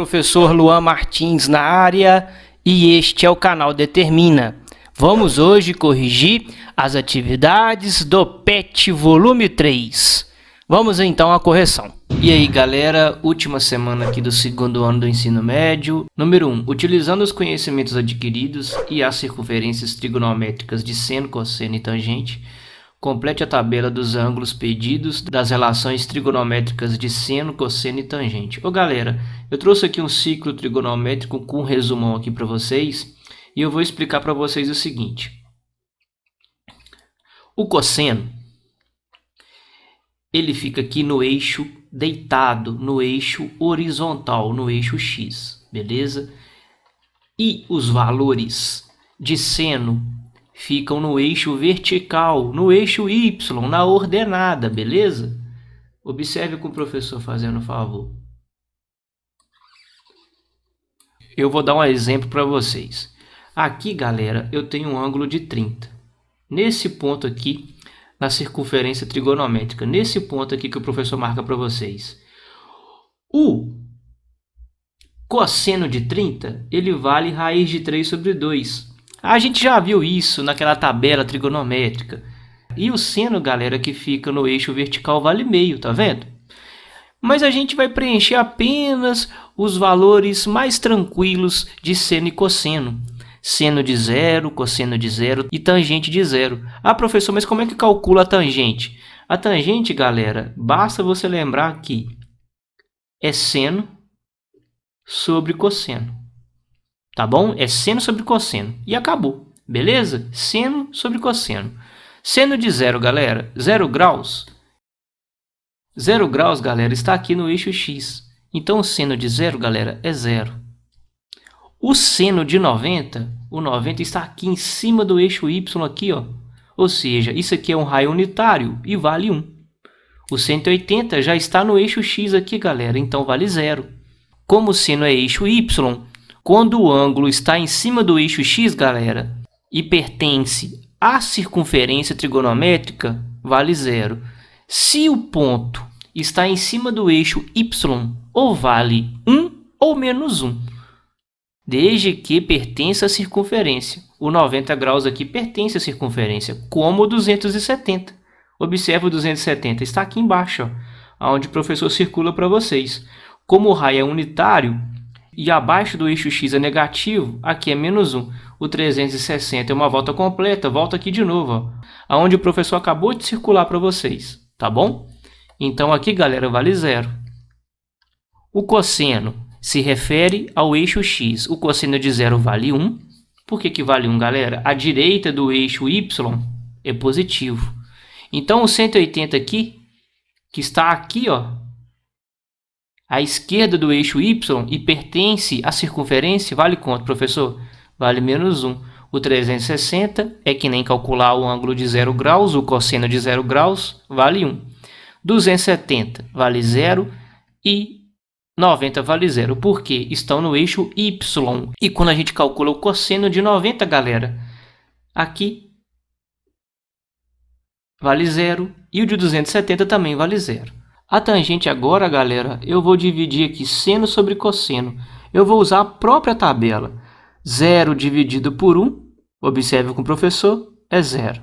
professor Luan Martins na área e este é o canal Determina. Vamos hoje corrigir as atividades do PET volume 3. Vamos então à correção. E aí galera, última semana aqui do segundo ano do ensino médio. Número 1. Utilizando os conhecimentos adquiridos e as circunferências trigonométricas de seno, cosseno e tangente, complete a tabela dos ângulos pedidos das relações trigonométricas de seno, cosseno e tangente. Ô galera, eu trouxe aqui um ciclo trigonométrico com um resumão aqui para vocês e eu vou explicar para vocês o seguinte. O cosseno, ele fica aqui no eixo deitado, no eixo horizontal, no eixo X, beleza? E os valores de seno ficam no eixo vertical, no eixo Y, na ordenada, beleza? Observe com o professor fazendo um favor. Eu vou dar um exemplo para vocês. Aqui, galera, eu tenho um ângulo de 30. Nesse ponto aqui, na circunferência trigonométrica, nesse ponto aqui que o professor marca para vocês. O cosseno de 30, ele vale raiz de 3 sobre 2. A gente já viu isso naquela tabela trigonométrica. E o seno, galera, que fica no eixo vertical vale meio, tá vendo? Mas a gente vai preencher apenas os valores mais tranquilos de seno e cosseno. Seno de 0, cosseno de 0 e tangente de 0. Ah, professor, mas como é que calcula a tangente? A tangente, galera, basta você lembrar que é seno sobre cosseno. Tá bom? É seno sobre cosseno. E acabou. Beleza? Seno sobre cosseno. Seno de 0, galera. 0 graus. 0 graus, galera, está aqui no eixo X. Então, o seno de 0, galera, é 0. O seno de 90, o 90 está aqui em cima do eixo Y aqui, ó. Ou seja, isso aqui é um raio unitário e vale 1. O 180 já está no eixo X aqui, galera. Então, vale 0. Como o seno é eixo Y, quando o ângulo está em cima do eixo X, galera, e pertence à circunferência trigonométrica, vale 0. Se o ponto está em cima do eixo Y, ou vale 1 ou menos 1, desde que pertença à circunferência. O 90 graus aqui pertence à circunferência, como o 270. Observe o 270, está aqui embaixo, ó, onde o professor circula para vocês. Como o raio é unitário, e abaixo do eixo X é negativo, aqui é menos 1. O 360 é uma volta completa, volta aqui de novo, ó, onde o professor acabou de circular para vocês, tá bom? Então aqui, galera, vale 0. O cosseno se refere ao eixo X. O cosseno de 0 vale 1. Por que vale 1, galera? A direita do eixo Y é positivo. Então o 180 aqui, que está aqui, ó, à esquerda do eixo Y e pertence à circunferência, vale quanto, professor? Vale menos 1. O 360 é que nem calcular o ângulo de 0 graus, o cosseno de 0 graus, vale 1. 270 vale 0 e 90 vale 0, porque estão no eixo Y. E quando a gente calcula o cosseno de 90, galera, aqui vale 0 e o de 270 também vale 0. A tangente agora, galera, eu vou dividir aqui seno sobre cosseno. Eu vou usar a própria tabela. 0 dividido por 1, observe com o professor, é 0.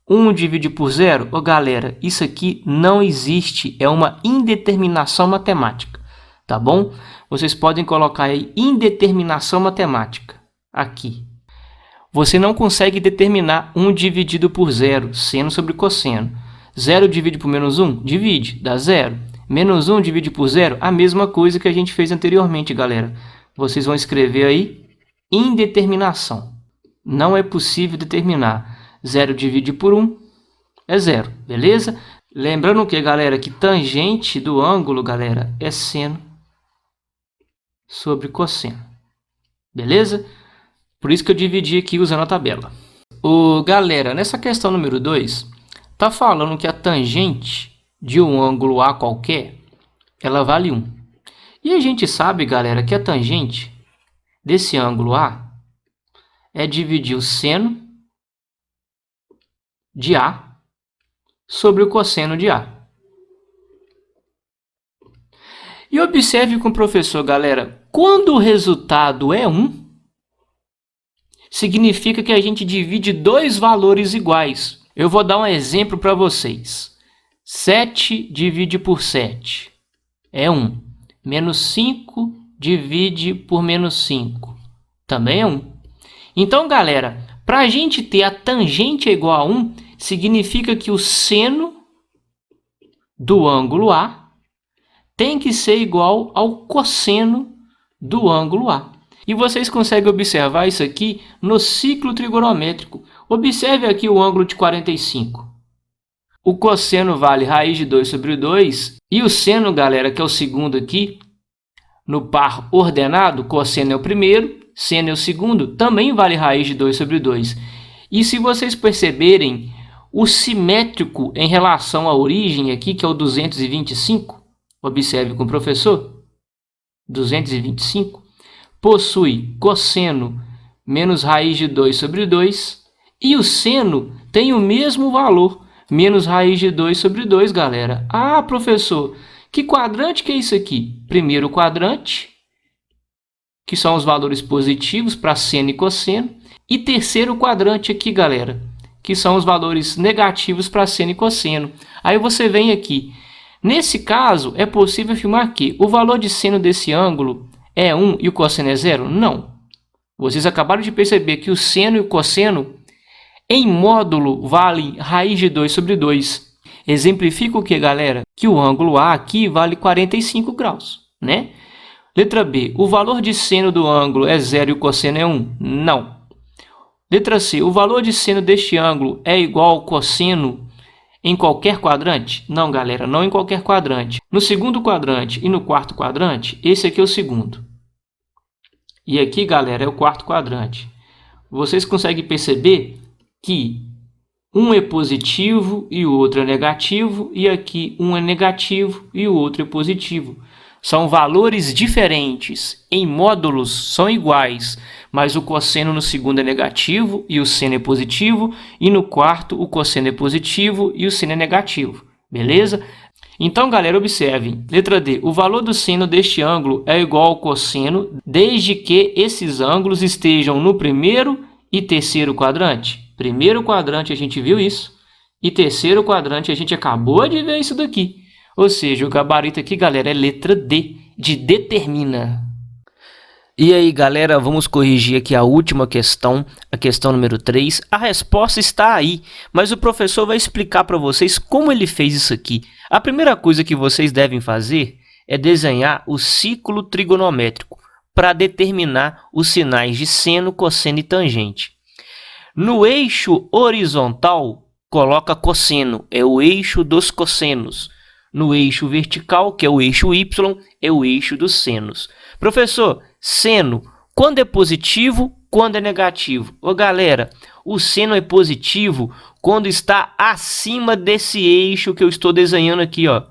1 dividido por 0, galera, isso aqui não existe, é uma indeterminação matemática, tá bom? Vocês podem colocar aí indeterminação matemática, aqui. Você não consegue determinar 1 dividido por 0, seno sobre cosseno. 0 divide por menos 1? Divide, dá 0. Menos 1 divide por 0? A mesma coisa que a gente fez anteriormente, galera. Vocês vão escrever aí indeterminação. Não é possível determinar. 0 divide por 1 é 0, beleza? Lembrando que, galera, que tangente do ângulo, galera, é seno sobre cosseno. Beleza? Por isso que eu dividi aqui usando a tabela. Galera, nessa questão número 2, tá falando que a tangente de um ângulo A qualquer, ela vale 1. E a gente sabe, galera, que a tangente desse ângulo A é dividir o seno de A sobre o cosseno de A. E observe com o professor, galera, Quando o resultado é 1, significa que a gente divide dois valores iguais. Eu vou dar um exemplo para vocês. 7 divide por 7 é 1. Menos 5 divide por menos 5 também é 1. Então, galera, para a gente ter a tangente igual a 1, significa que o seno do ângulo A tem que ser igual ao cosseno do ângulo A. E vocês conseguem observar isso aqui no ciclo trigonométrico. Observe aqui o ângulo de 45. O cosseno vale raiz de 2 sobre 2. E o seno, galera, que é o segundo aqui, no par ordenado, cosseno é o primeiro, seno é o segundo, também vale raiz de 2 sobre 2. E se vocês perceberem, o simétrico em relação à origem aqui, que é o 225, observe com o professor, 225, possui cosseno menos raiz de 2 sobre 2, e o seno tem o mesmo valor, menos raiz de 2 sobre 2, galera. Ah, professor, que quadrante que é isso aqui? Primeiro quadrante, que são os valores positivos para seno e cosseno, e terceiro quadrante aqui, galera, que são os valores negativos para seno e cosseno. Aí você vem aqui. Nesse caso, é possível afirmar que o valor de seno desse ângulo é 1 e o cosseno é 0? Não. Vocês acabaram de perceber que o seno e o cosseno, em módulo, valem raiz de 2 sobre 2. Exemplifica o que, galera? Que o ângulo A aqui vale 45 graus, né? Letra B. O valor de seno do ângulo é 0 e o cosseno é 1? Não. Letra C. O valor de seno deste ângulo é igual ao cosseno em qualquer quadrante? Não, galera, não em qualquer quadrante. No segundo quadrante e no quarto quadrante, esse aqui é o segundo. E aqui, galera, é o quarto quadrante. Vocês conseguem perceber que um é positivo e o outro é negativo, e aqui um é negativo e o outro é positivo. São valores diferentes, em módulos são iguais, mas o cosseno no segundo é negativo e o seno é positivo, e no quarto o cosseno é positivo e o seno é negativo, beleza? Então, galera, observem. Letra D. O valor do seno deste ângulo é igual ao cosseno, desde que esses ângulos estejam no primeiro e terceiro quadrante. Primeiro quadrante a gente viu isso, e terceiro quadrante a gente acabou de ver isso daqui. Ou seja, o gabarito aqui, galera, é letra D, de determina. E aí, galera, vamos corrigir aqui a última questão, a questão número 3. A resposta está aí, mas o professor vai explicar para vocês como ele fez isso aqui. A primeira coisa que vocês devem fazer é desenhar o ciclo trigonométrico para determinar os sinais de seno, cosseno e tangente. No eixo horizontal, coloca cosseno, é o eixo dos cossenos. No eixo vertical, que é o eixo Y, é o eixo dos senos. Professor, seno, quando é positivo, quando é negativo? Ô, galera, o seno é positivo quando está acima desse eixo que eu estou desenhando aqui, ó.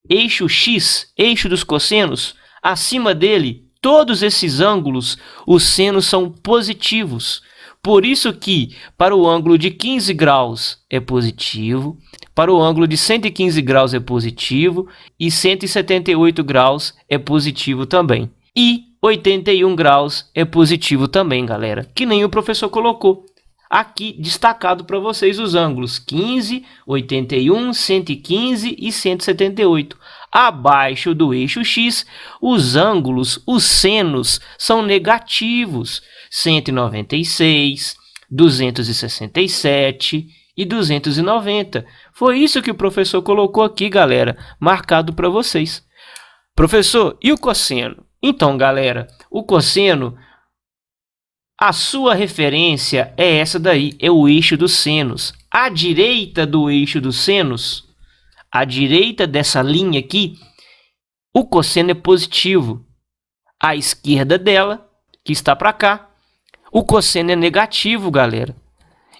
Eixo X, eixo dos cossenos, acima dele, todos esses ângulos, os senos são positivos. Por isso que para o ângulo de 15 graus é positivo, para o ângulo de 115 graus é positivo e 178 graus é positivo também. E 81 graus é positivo também, galera, que nem o professor colocou. Aqui destacado para vocês os ângulos 15, 81, 115 e 178. Abaixo do eixo X, os ângulos, os senos, são negativos. 196, 267 e 290. Foi isso que o professor colocou aqui, galera, marcado para vocês. Professor, e o cosseno? Então, galera, o cosseno, a sua referência é essa daí, é o eixo dos senos. À direita do eixo dos senos, à direita dessa linha aqui, o cosseno é positivo. À esquerda dela, que está para cá, o cosseno é negativo, galera.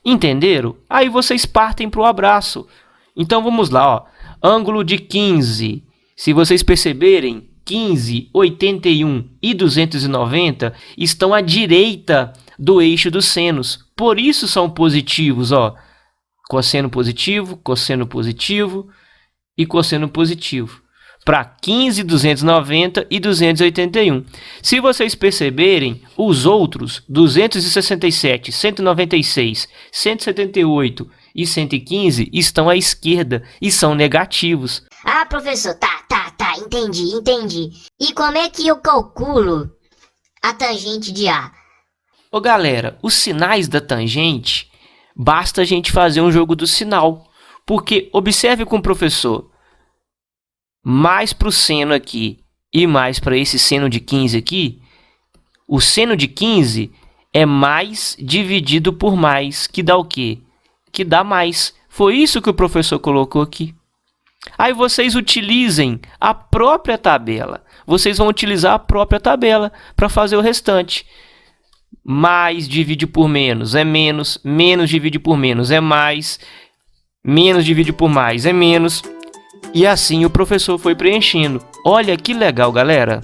Entenderam? Aí vocês partem para o abraço. Então vamos lá, ó. Ângulo de 15. Se vocês perceberem, 15, 81 e 290 estão à direita do eixo dos senos. Por isso são positivos, ó. Cosseno positivo e cosseno positivo. para 15, 290 e 281. Se vocês perceberem, os outros 267, 196, 178 e 115 estão à esquerda e são negativos. Ah, professor, tá, entendi. E como é que eu calculo a tangente de A? Ô galera, os sinais da tangente, basta a gente fazer um jogo do sinal. Porque observe com o professor, mais para o seno aqui e mais para esse seno de 15 aqui, o seno de 15 é mais dividido por mais, que dá o quê? Que dá mais. Foi isso que o professor colocou aqui. Aí vocês utilizem a própria tabela. Vocês vão utilizar a própria tabela para fazer o restante. Mais divide por menos é menos, menos divide por menos é mais, menos divide por mais é menos. E assim o professor foi preenchendo. Olha que legal, galera!